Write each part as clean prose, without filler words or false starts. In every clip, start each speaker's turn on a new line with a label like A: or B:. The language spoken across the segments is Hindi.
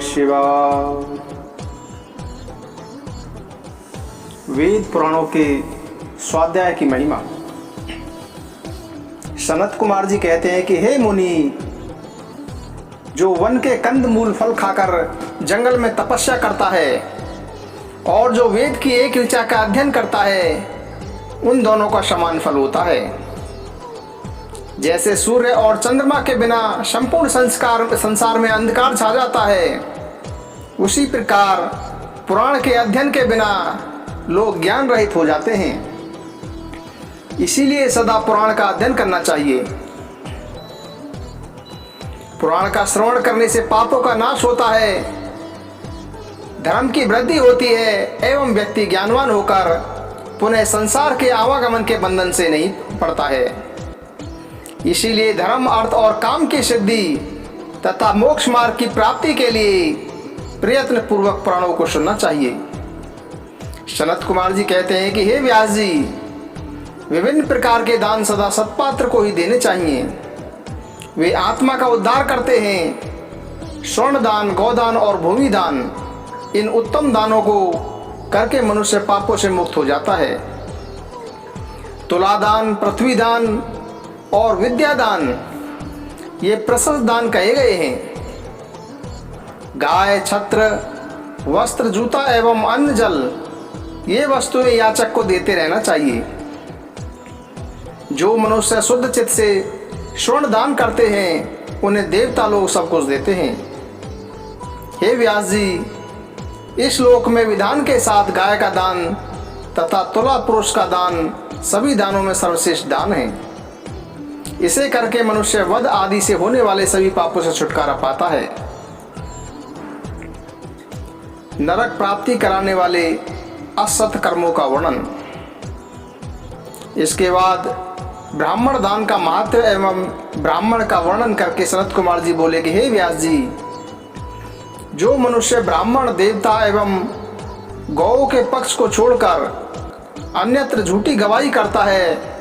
A: शिवाय। वेद पुराणों के स्वाध्याय की महिमा। सनत कुमार जी कहते हैं कि हे मुनि, जो वन के कंद मूल फल खाकर जंगल में तपस्या करता है और जो वेद की एक ऋचा का अध्ययन करता है, उन दोनों का समान फल होता है। जैसे सूर्य और चंद्रमा के बिना संपूर्ण संसार में अंधकार छा जाता है, उसी प्रकार पुराण के अध्ययन के बिना लोग ज्ञान रहित हो जाते हैं। इसीलिए सदा पुराण का अध्ययन करना चाहिए। पुराण का श्रवण करने से पापों का नाश होता है, धर्म की वृद्धि होती है एवं व्यक्ति ज्ञानवान होकर पुनः संसार के आवागमन के बंधन से नहीं पड़ता है। इसीलिए धर्म, अर्थ और काम की सिद्धि तथा मोक्ष मार्ग की प्राप्ति के लिए प्रयत्न पूर्वक पुराणों को सुनना चाहिए। सनत कुमार जी कहते हैं कि हे व्यास जी, विभिन्न प्रकार के दान सदा सत्पात्र को ही देने चाहिए। वे आत्मा का उद्धार करते हैं। स्वर्ण दान, गोदान और भूमि दान, इन उत्तम दानों को करके मनुष्य पापों से मुक्त हो जाता है। तुलादान, पृथ्वी दान और विद्यादान ये प्रशस्त दान कहे गए हैं। गाय, छत्र, वस्त्र, जूता एवं अन्न, जल ये वस्तुएं याचक को देते रहना चाहिए। जो मनुष्य शुद्ध चित्त से स्वर्ण दान करते हैं, उन्हें देवता लोग सब कुछ देते हैं। हे व्यास जी, इस लोक में विधान के साथ गाय का दान तथा तुला पुरुष का दान सभी दानों में सर्वश्रेष्ठ दान है। इसे करके मनुष्य वध आदि से होने वाले सभी पापों से छुटकारा पाता है। नरक प्राप्ति कराने वाले असत कर्मों का वर्णन। इसके बाद ब्राह्मण दान का महत्व एवं ब्राह्मण का वर्णन करके सनत कुमार जी बोले कि हे व्यास जी, जो मनुष्य ब्राह्मण, देवता एवं गौ के पक्ष को छोड़कर अन्यत्र झूठी गवाही करता है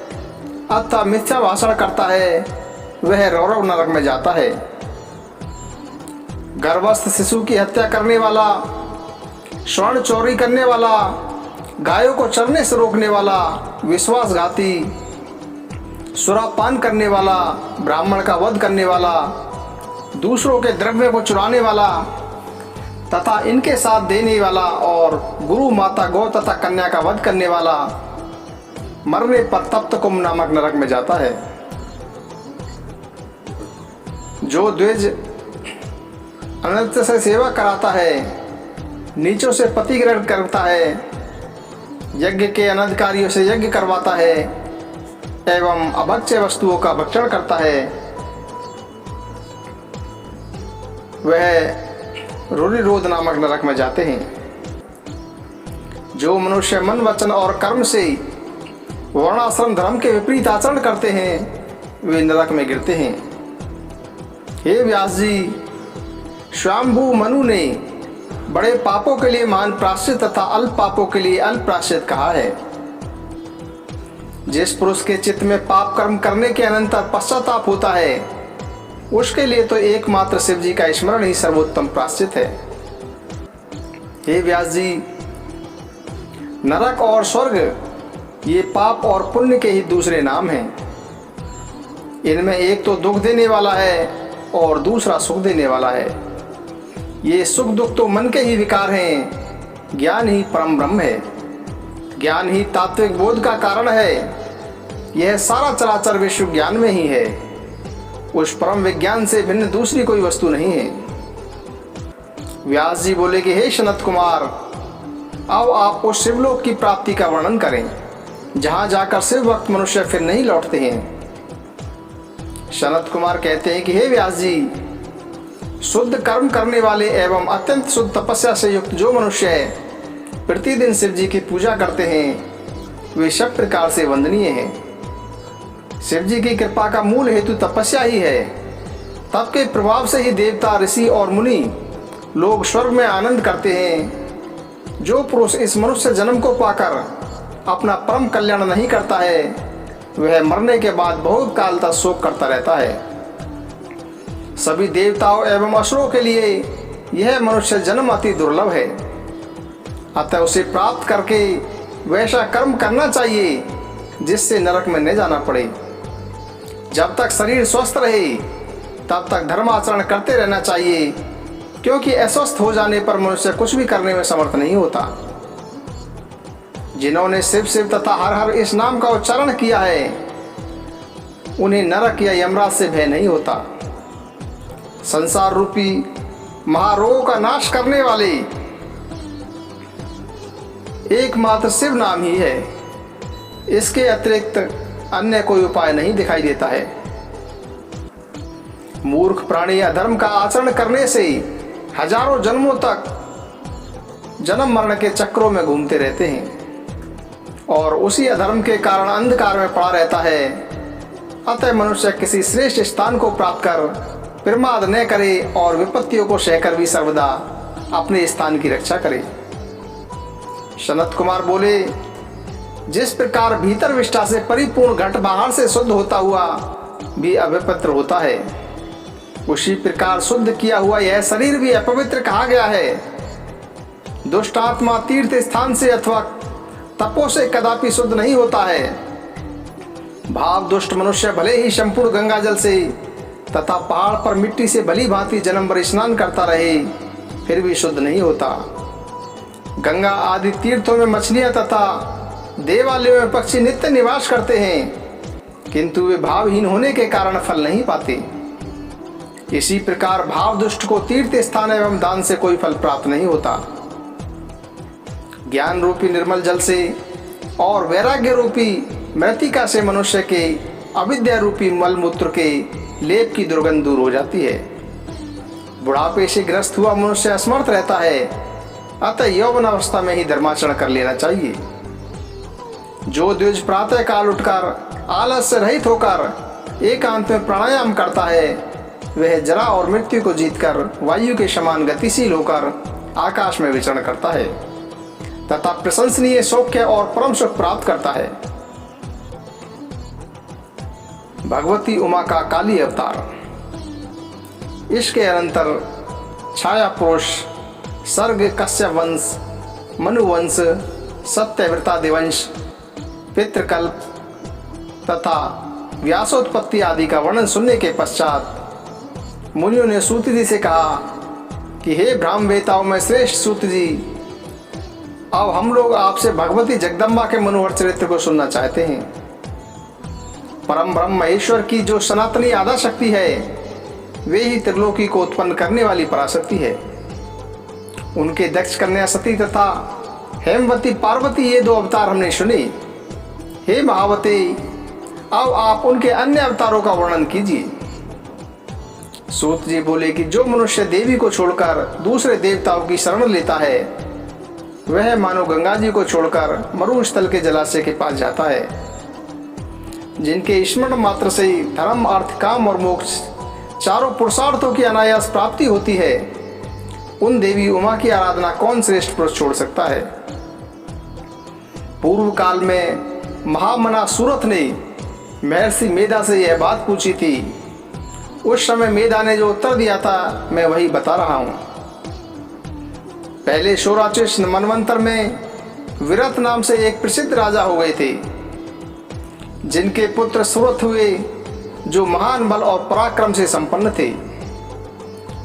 A: अथवा मिथ्या भाषण करता है, वह रौरव नरक में जाता है। गर्भस्थ शिशु की हत्या करने वाला, स्वर्ण चोरी करने वाला, गायों को चरने से रोकने वाला, विश्वासघाती, सुरापान करने वाला, ब्राह्मण का वध करने वाला, दूसरों के द्रव्य को चुराने वाला तथा इनके साथ देने वाला और गुरु, माता, गौ तथा कन्या का वध करने वाला मरने पर तप्त कुंभ नामक नरक में जाता है। जो द्विज अनंत से सेवा कराता है, नीचों से पति ग्रहण करता है, यज्ञ के अनधिकारियों से यज्ञ करवाता है एवं अभक्ष्य वस्तुओं का भक्षण करता है, वह रुधिरोध नामक नरक में जाते हैं। जो मनुष्य मन, वचन और कर्म से वर्णाश्रम धर्म के विपरीत आचरण करते हैं, वे नरक में गिरते हैं। हे व्यास जी, स्वयंभू मनु ने बड़े पापों के लिए महान प्रायश्चित तथा अल्प पापों के लिए अल्प प्रायश्चित कहा है। जिस पुरुष के चित्त में पाप कर्म करने के अनंतर पश्चाताप होता है, उसके लिए तो एकमात्र शिव जी का स्मरण ही सर्वोत्तम प्रायश्चित है। हे व्यास जी, नरक और स्वर्ग ये पाप और पुण्य के ही दूसरे नाम हैं। इनमें एक तो दुख देने वाला है और दूसरा सुख देने वाला है। ये सुख दुख तो मन के ही विकार हैं। ज्ञान ही परम ब्रह्म है। ज्ञान ही तात्विक बोध का कारण है। यह सारा चराचर विश्व ज्ञान में ही है। उस परम विज्ञान से भिन्न दूसरी कोई वस्तु नहीं है। व्यास जी बोले कि हे सनत कुमार, अब आप उस शिवलोक की प्राप्ति का वर्णन करें जहां जाकर शिव भक्त मनुष्य फिर नहीं लौटते हैं। सनत कुमार कहते हैं कि हे व्यास जी, शुद्ध कर्म करने वाले एवं अत्यंत शुद्ध तपस्या से युक्त जो मनुष्य है, प्रतिदिन शिव जी की पूजा करते हैं, वे सब प्रकार से वंदनीय हैं। शिव जी की कृपा का मूल हेतु तपस्या ही है। तप के प्रभाव से ही देवता, ऋषि और मुनि लोग स्वर्ग में आनंद करते हैं। जो पुरुष इस मनुष्य जन्म को पाकर अपना परम कल्याण नहीं करता है, वह मरने के बाद बहुत काल तक शोक करता रहता है। सभी देवताओं एवं असुरों के लिए यह मनुष्य जन्म अति दुर्लभ है, अतः उसे प्राप्त करके वैसा कर्म करना चाहिए जिससे नरक में न जाना पड़े। जब तक शरीर स्वस्थ रहे तब तक धर्माचरण करते रहना चाहिए, क्योंकि अस्वस्थ हो जाने पर मनुष्य कुछ भी करने में समर्थ नहीं होता। जिन्होंने शिव शिव तथा हर हर इस नाम का उच्चारण किया है, उन्हें नरक या यमराज से भय नहीं होता। संसार रूपी महारोगों का नाश करने वाले एकमात्र शिव नाम ही है। इसके अतिरिक्त अन्य कोई उपाय नहीं दिखाई देता है। मूर्ख प्राणी अधर्म का आचरण करने से हजारों जन्मों तक जन्म मरण के चक्रों में घूमते रहते हैं और उसी अधर्म के कारण अंधकार में पड़ा रहता है। अतः मनुष्य किसी श्रेष्ठ स्थान को प्राप्त कर प्रमाद न करे और विपत्तियों को सहकर भी सर्वदा अपने स्थान की रक्षा करे। सनत कुमार बोले, जिस प्रकार भीतर विष्ठा से परिपूर्ण घट बाहर से शुद्ध होता हुआ भी अपवित्र होता है, उसी प्रकार शुद्ध किया हुआ यह शरीर भी अपवित्र कहा गया है। दुष्ट आत्मा तीर्थ स्थान से अथवा तपो से कदापि शुद्ध नहीं होता है। भाव दुष्ट मनुष्य भले ही संपूर्ण गंगा जल से तथा पहाड़ पर मिट्टी से भली भांति जन्म भर स्नान करता रहे, फिर भी शुद्ध नहीं होता। गंगा आदि तीर्थों में मछलियां तथा देवालयों में पक्षी नित्य निवास करते हैं, किंतु वे भावहीन होने के कारण फल नहीं पाते। इसी प्रकार भाव दुष्ट को तीर्थ स्थान एवं दान से कोई फल प्राप्त नहीं होता। ज्ञान रूपी निर्मल जल से और वैराग्य रूपी मृतिका से मनुष्य के अविद्या रूपी मलमूत्र के लेप की दुर्गंध दूर हो जाती है। बुढ़ापे से ग्रस्त हुआ मनुष्य असमर्थ रहता है, अतः यौवन अवस्था में ही धर्माचरण कर लेना चाहिए। जो द्विज प्रातः काल उठकर आलस से रहित होकर एकांत में प्राणायाम करता है, वह जरा और मृत्यु को जीतकर वायु के समान गतिशील होकर आकाश में विचरण करता है तथा प्रशंसनीय सौख्य और परम सुख प्राप्त करता है। भगवती उमा का काली अवतार। इसके अनंतर छाया पुरुष सर्ग कश्यप वंश, मनुवंश, सत्यव्रता दिवंश, पितृकल्प तथा व्यासोत्पत्ति आदि का वर्णन सुनने के पश्चात मुनियों ने सूत जी से कहा कि हे ब्राह्मवेताओं में श्रेष्ठ सूत जी, अब हम लोग आपसे भगवती जगदम्बा के मनोहर चरित्र को सुनना चाहते हैं। परम ब्रह्म महेश्वर की जो सनातनी आधा शक्ति है, वे ही त्रिलोकी को उत्पन्न करने वाली पराशक्ति है। उनके दक्ष कन्या सती तथा हेमवती पार्वती ये दो अवतार हमने सुने। हे महावते, अब आप उनके अन्य अवतारों का वर्णन कीजिए। सूत जी बोले कि जो मनुष्य देवी को छोड़कर दूसरे देवताओं की शरण लेता है, वह मानो गंगा जी को छोड़कर मरुस्थल के जलाशय के पास जाता है। जिनके स्मरण मात्र से धर्म, अर्थ, काम और मोक्ष चारों पुरुषार्थों की अनायास प्राप्ति होती है, उन देवी उमा की आराधना कौन श्रेष्ठ पुरुष छोड़ सकता है। पूर्व काल में महामना सूरत ने महर्षि मेधा से यह बात पूछी थी। उस समय मेधा ने जो उत्तर दिया था, मैं वही बता रहा हूं। पहले शोराचिष मनवंतर में विरत नाम से एक प्रसिद्ध राजा हो गए थे, जिनके पुत्र सूरत हुए, जो महान बल और पराक्रम से संपन्न थे।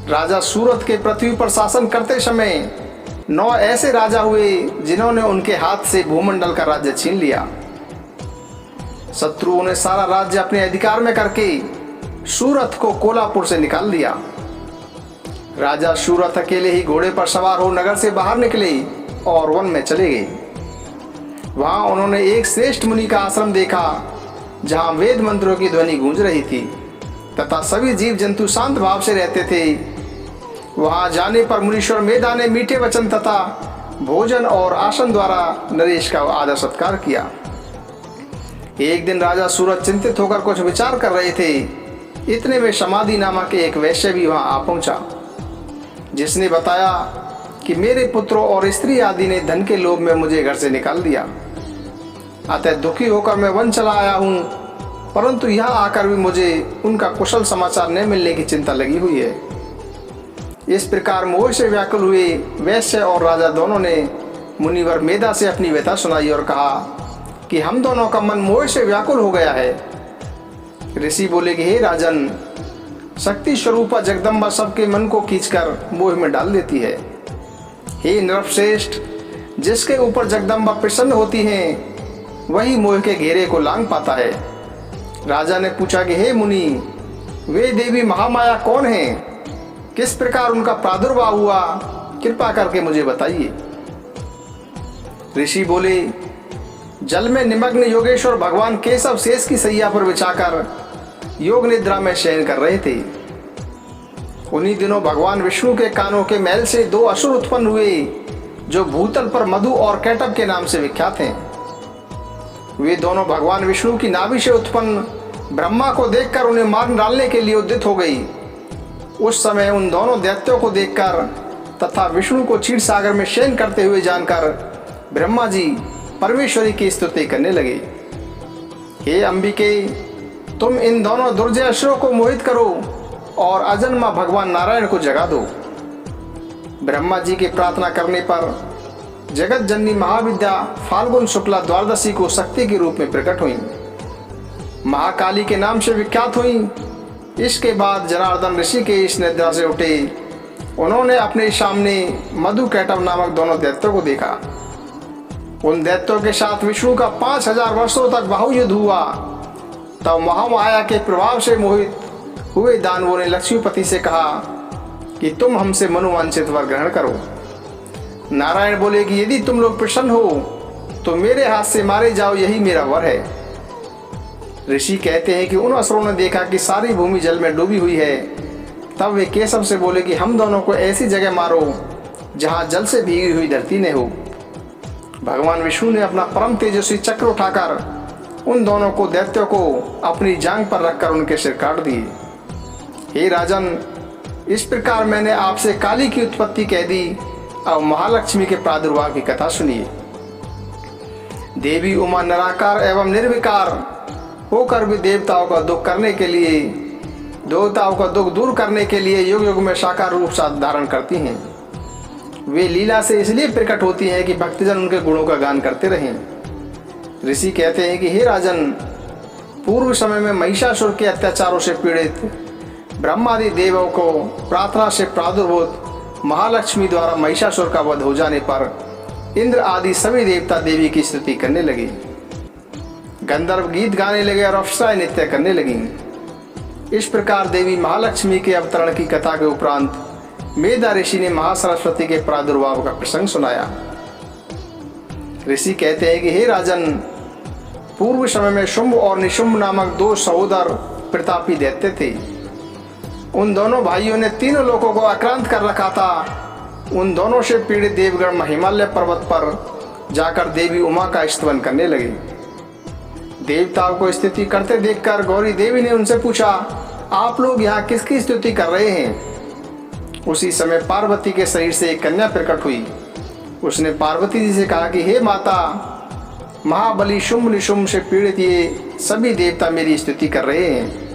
A: राजा सूरत के पृथ्वी पर शासन करते समय 9 ऐसे राजा हुए जिन्होंने उनके हाथ से भूमंडल का राज्य छीन लिया। शत्रुओं ने सारा राज्य अपने अधिकार में करके सूरत को कोलापुर से निकाल दिया। राजा सूरत अकेले ही घोड़े पर सवार हो नगर से बाहर निकले और वन में चले गए। वहां उन्होंने एक श्रेष्ठ मुनि का आश्रम देखा, जहां वेद मंत्रों की ध्वनि गूंज रही थी तथा सभी जीव जंतु शांत भाव से रहते थे। वहां जाने पर मुनीश्वर मेधा ने मीठे वचन तथा भोजन और आसन द्वारा नरेश का आदर सत्कार किया। एक दिन राजा सूरत चिंतित होकर कुछ विचार कर रहे थे। इतने में समाधि नामक एक वैश्य भी वहां आ पहुंचा, जिसने बताया कि मेरे पुत्रों और स्त्री आदि ने धन के लोभ में मुझे घर से निकाल दिया, अतः दुखी होकर मैं वन चला आया हूं, परंतु यहाँ आकर भी मुझे उनका कुशल समाचार न मिलने की चिंता लगी हुई है। इस प्रकार मोह से व्याकुल हुए वैश्य और राजा दोनों ने मुनिवर मेधा से अपनी व्यथा सुनाई और कहा कि हम दोनों का मन मोह से व्याकुल हो गया है। ऋषि बोले कि हे राजन, शक्ति स्वरूपा जगदम्बा सबके मन को खींचकर मोह में डाल देती है। हे नृपश्रेष्ठ, जिसके ऊपर जगदम्बा प्रसन्न होती हैं वही मोह के घेरे को लांग पाता है। राजा ने पूछा कि हे मुनि, वे देवी महामाया कौन हैं? किस प्रकार उनका प्रादुर्भाव हुआ? कृपा करके मुझे बताइए। ऋषि बोले, जल में निमग्न योगेश्वर भगवान केशव शेष की सैया पर बिछाकर योग निद्रा में शयन कर रहे थे। उन्हीं दिनों भगवान विष्णु के कानों के मैल से दो असुर उत्पन्न हुए जो भूतल पर मधु और कैटब के नाम से विख्यात हैं। वे दोनों भगवान विष्णु की नाभि से उत्पन्न ब्रह्मा को देखकर उन्हें मार डालने के लिए उद्यत हो गई। उस समय उन दोनों दैत्यों को देखकर तथा विष्णु को क्षीर सागर में शयन करते हुए जानकर ब्रह्मा जी परमेश्वरी की स्तुति करने लगे। हे अंबिके, तुम इन दोनों दुर्जय असुरों को मोहित करो और अजन्मा भगवान नारायण को जगा दो। ब्रह्मा जी की प्रार्थना करने पर जगत जननी महाविद्या फाल्गुन शुक्ला द्वादशी को शक्ति के रूप में प्रकट हुई, महाकाली के नाम से विख्यात हुई। इसके बाद जनार्दन ऋषि के इस निद्रा से उठे। उन्होंने अपने सामने मधु कैटव नामक दोनों दैत्यों को देखा। उन दैत्यों के साथ विष्णु का 5000 वर्षों तक बाहुयुद्ध हुआ। तब महामाया के प्रभाव से मोहित हुए दानवों ने लक्ष्मीपति से कहा कि तुम हमसे मनुवांछित वर ग्रहण करो। नारायण बोले कि यदि तुम लोग प्रसन्न हो तो मेरे हाथ से मारे जाओ, यही मेरा वर है। ऋषि कहते हैं कि उन असुरों ने देखा कि सारी भूमि जल में डूबी हुई है। तब वे केशव से बोले कि हम दोनों को ऐसी जगह मारो जहां जल से भीगी हुई धरती न हो। भगवान विष्णु ने अपना परम तेजस्वी चक्र उठाकर उन दोनों को दैत्यों को अपनी जांघ पर रखकर उनके सिर काट दिए। हे राजन, इस प्रकार मैंने आपसे काली की उत्पत्ति कह दी। अब महालक्ष्मी के प्रादुर्भाव की कथा सुनिए। देवी उमा निराकार एवं निर्विकार होकर भी देवताओं का दुख दूर करने के लिए युग युग में साकार रूप धारण करती हैं। वे लीला से इसलिए प्रकट होती हैं कि भक्तजन उनके गुणों का गान करते रहें। ऋषि कहते हैं कि हे राजन, पूर्व समय में महिषासुर के अत्याचारों से पीड़ित ब्रह्मादि देवों को प्रार्थना से प्रादुर्भूत महालक्ष्मी द्वारा महिषासुर का वध हो जाने पर इंद्र आदि सभी देवता देवी की स्तुति करने लगे, गंधर्व गीत गाने लगे और अप्सराएं नृत्य करने लगीं। इस प्रकार देवी महालक्ष्मी के अवतरण की कथा के उपरांत मेधा ऋषि ने महासरस्वती के प्रादुर्भाव का प्रसंग सुनाया। ऋषि कहते हैं कि हे राजन, पूर्व समय में शुंभ और निशुंभ नामक दो सहोदर प्रतापी दैत्य थे। उन दोनों भाइयों ने तीनों लोगों को आक्रांत कर रखा था। उन दोनों से पीड़ित देवगण हिमालय पर्वत पर जाकर देवी उमा का स्तवन करने लगे। देवताओं को स्तुति करते देखकर गौरी देवी ने उनसे पूछा, आप लोग यहाँ किसकी स्तुति कर रहे हैं? उसी समय पार्वती के शरीर से एक कन्या प्रकट हुई। उसने पार्वती जी से कहा कि हे माता, महाबली शुंभ निशुंभ से पीड़ित ये सभी देवता मेरी स्तुति कर रहे हैं।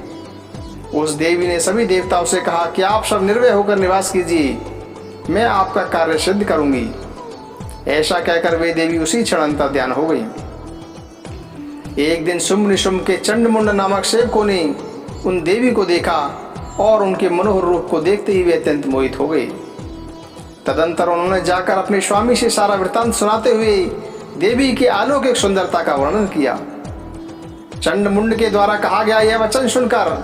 A: उस देवी ने सभी देवताओं से कहा कि आप सब निर्भय होकर निवास कीजिए, मैं आपका कार्य सिद्ध करूंगी। ऐसा कहकर वे देवी उसी क्षण अंतर ध्यान हो गई। एक दिन शुंभ निशुंभ के चंडमुंड नामक सेवकों ने उन देवी को देखा और उनके मनोहर रूप को देखते ही वे अत्यंत मोहित हो गए। तदंतर उन्होंने जाकर अपने स्वामी से सारा वृत्तांत सुनाते हुए देवी की अलौकिक सुंदरता का वर्णन किया। चंडमुंड के द्वारा कहा गया यह वचन सुनकर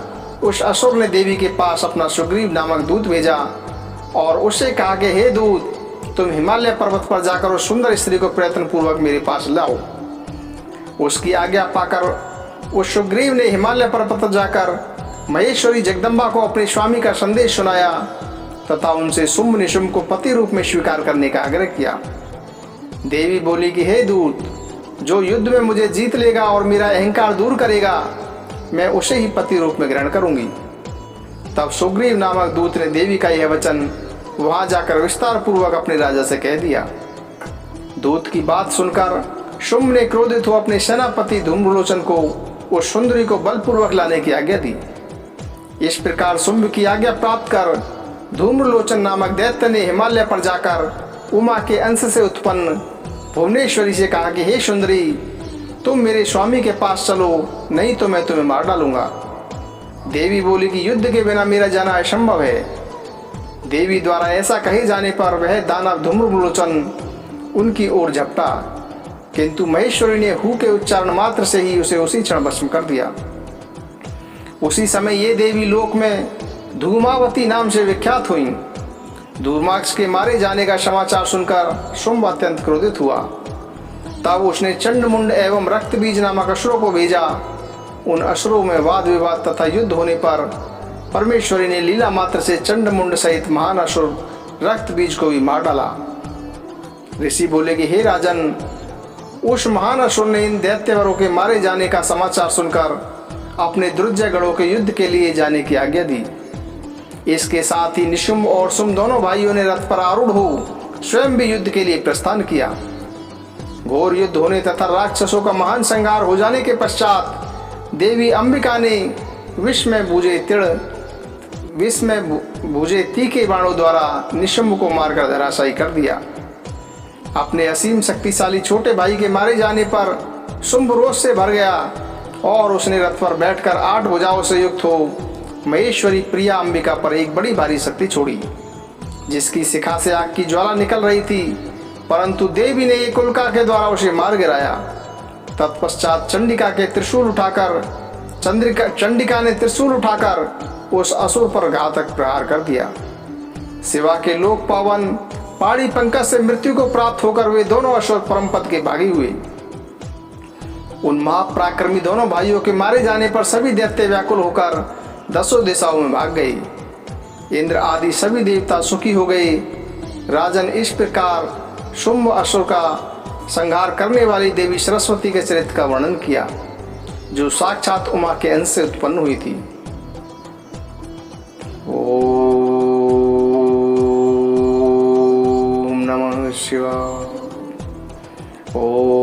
A: उस असुर ने देवी के पास अपना सुग्रीव नामक दूत भेजा और उससे कहा कि हे दूत, तुम हिमालय पर्वत पर जाकर उस सुंदर स्त्री को प्रयत्न पूर्वक मेरे पास लाओ। उसकी आज्ञा पाकर उस सुग्रीव ने हिमालय पर्वत पर जाकर महेश्वरी जगदम्बा को अपने स्वामी का संदेश सुनाया तथा उनसे शुंभ निशुंभ को पति रूप में स्वीकार करने का आग्रह किया। देवी बोली कि हे दूत, जो युद्ध में मुझे जीत लेगा और मेरा अहंकार दूर करेगा, मैं उसे ही पति रूप में ग्रहण करूंगी। तब सुग्रीव नामक दूत ने देवी का यह वचन वहां जाकर विस्तार पूर्वक अपने राजा से कह दिया। दूत की बात सुनकर शुंभ ने क्रोधित हो अपने सेनापति धूम्रलोचन को उस सुंदरी को बलपूर्वक लाने की आज्ञा दी। इस प्रकार शुंभ की आज्ञा प्राप्त कर धूम्रलोचन नामक दैत्य ने हिमालय पर जाकर उमा के अंश से उत्पन्न भुवनेश्वरी से कहा कि हे सुंदरी, तुम मेरे स्वामी के पास चलो, नहीं तो मैं तुम्हें मार डालूंगा। देवी बोली कि युद्ध के बिना मेरा जाना असंभव है। देवी द्वारा ऐसा कहे जाने पर वह दानव धूम्रलोचन उनकी ओर झपटा, किंतु महेश्वरी ने हु के उच्चारण मात्र से ही उसे उसी क्षण भस्म कर दिया। उसी समय ये देवी लोक में धूमावती नाम से विख्यात हुई। दूर्माक्ष के मारे जाने का समाचार सुनकर शुंभ अत्यंत क्रोधित हुआ। तब उसने चंडमुंड एवं रक्त बीज नामक असुरों को भेजा। उन असुरों में वाद विवाद तथा युद्ध होने पर परमेश्वरी ने लीला मात्र से चंडमुंड सहित महान असुर रक्त बीज को भी मार डाला। ऋषि बोले कि हे राजन, उस महान असुर ने इन दैत्यवरों के मारे जाने का समाचार सुनकर अपने दुर्जय गणों के युद्ध के लिए जाने की आज्ञा दी। इसके साथ ही निशुंभ और शुंभ दोनों भाइयों ने रथ पर आरूढ़ हो स्वयं भी युद्ध के लिए प्रस्थान किया। घोर युद्ध होने तथा राक्षसों का महान संहार हो जाने के पश्चात देवी अंबिका ने विष में भूजे तीखे बाणों द्वारा निशुंभ को मारकर धराशायी कर दिया। अपने असीम शक्तिशाली छोटे भाई के मारे जाने पर शुंभ रोष से भर गया और उसने रथ पर बैठकर 8 भुजाओं से युक्त हो महेश्वरी प्रिया अंबिका पर एक बड़ी भारी शक्ति छोड़ी, जिसकी शिखा से आग की ज्वाला निकल रही थी, परंतु देवी ने एक उल्का के द्वारा उसे मार गिराया। तत्पश्चात चंडिका ने त्रिशूल उठाकर उस असुर पर घातक प्रहार कर दिया। शिवा के लोक पावन पहाड़ी पंकज से मृत्यु को प्राप्त होकर वे दोनों असुर परम पद के भागी हुए। उन महापराक्रमी दोनों भाइयों के मारे जाने पर सभी दैत्य व्याकुल होकर 10 दिशाओं में भाग गए। इंद्र आदि सभी देवता सुखी हो गए। राजन, इस प्रकार शुंभ असुर का संहार करने वाली देवी सरस्वती के चरित्र का वर्णन किया, जो साक्षात उमा के अंश से उत्पन्न हुई थी। ओम नमः शिवाय। ओम